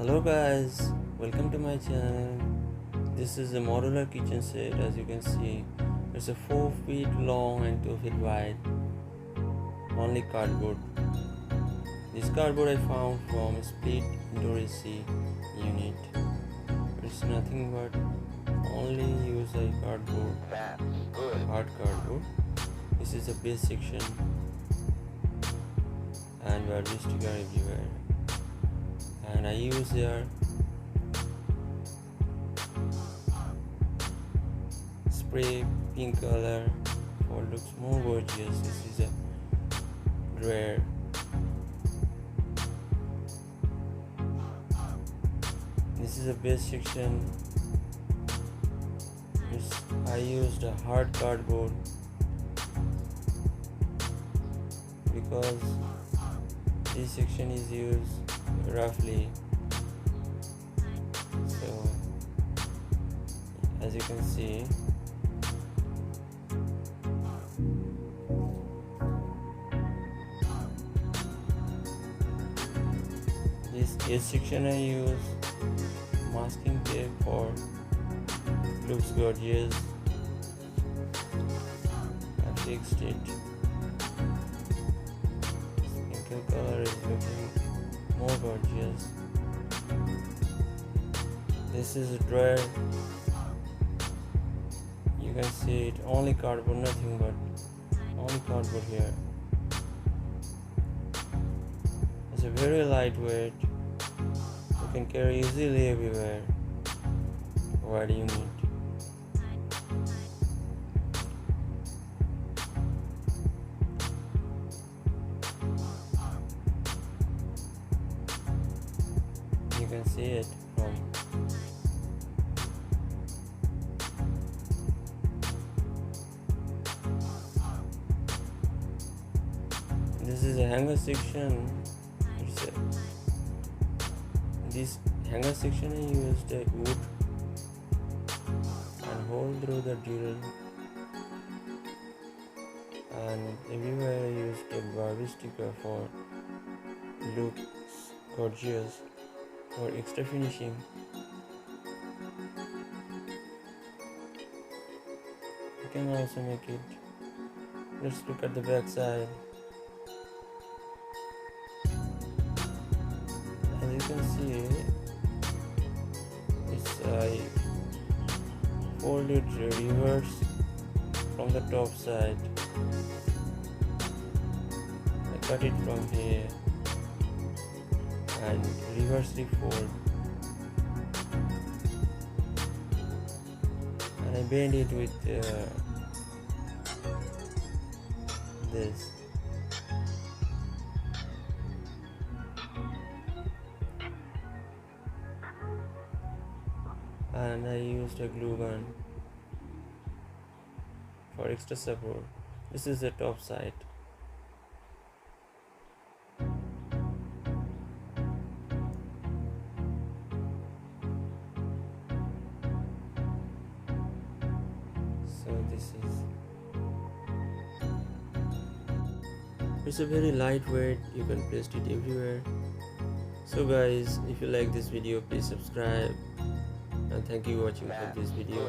Hello guys, welcome to my channel. This is a modular kitchen set. As you can see, it's a 4 feet long and 2 feet wide. Only cardboard. This cardboard I found from a split indoor AC unit. It's nothing but only use a cardboard, hard cardboard. This is the base section and Raju sticker everywhere. And I use here spray pink color for looks more gorgeous. This is a rare. This is a base section. I used a hard cardboard because this section is used roughly. So as you can see, this edge section I use masking tape for looks gorgeous. I fixed it. Sprinkle color is looking more gorgeous. This is a drawer. You can see it, only cardboard, nothing but only cardboard here. It's a very lightweight. You can carry easily everywhere. What do you need? You can see it from this is a hanger section. This hanger section I used a wood and hole through the drill, and everywhere I used a Barbie sticker for looks gorgeous. For extra finishing, you can also make it. Let's look at the back side. As you can see, it's I folded reverse from the top side. I cut it from here and reversely fold, and I bend it with this. And I used a glue gun for extra support. This is the top side. So it's a very lightweight. You can place it everywhere. So guys, if you like this video, please subscribe, and thank you for watching for this video.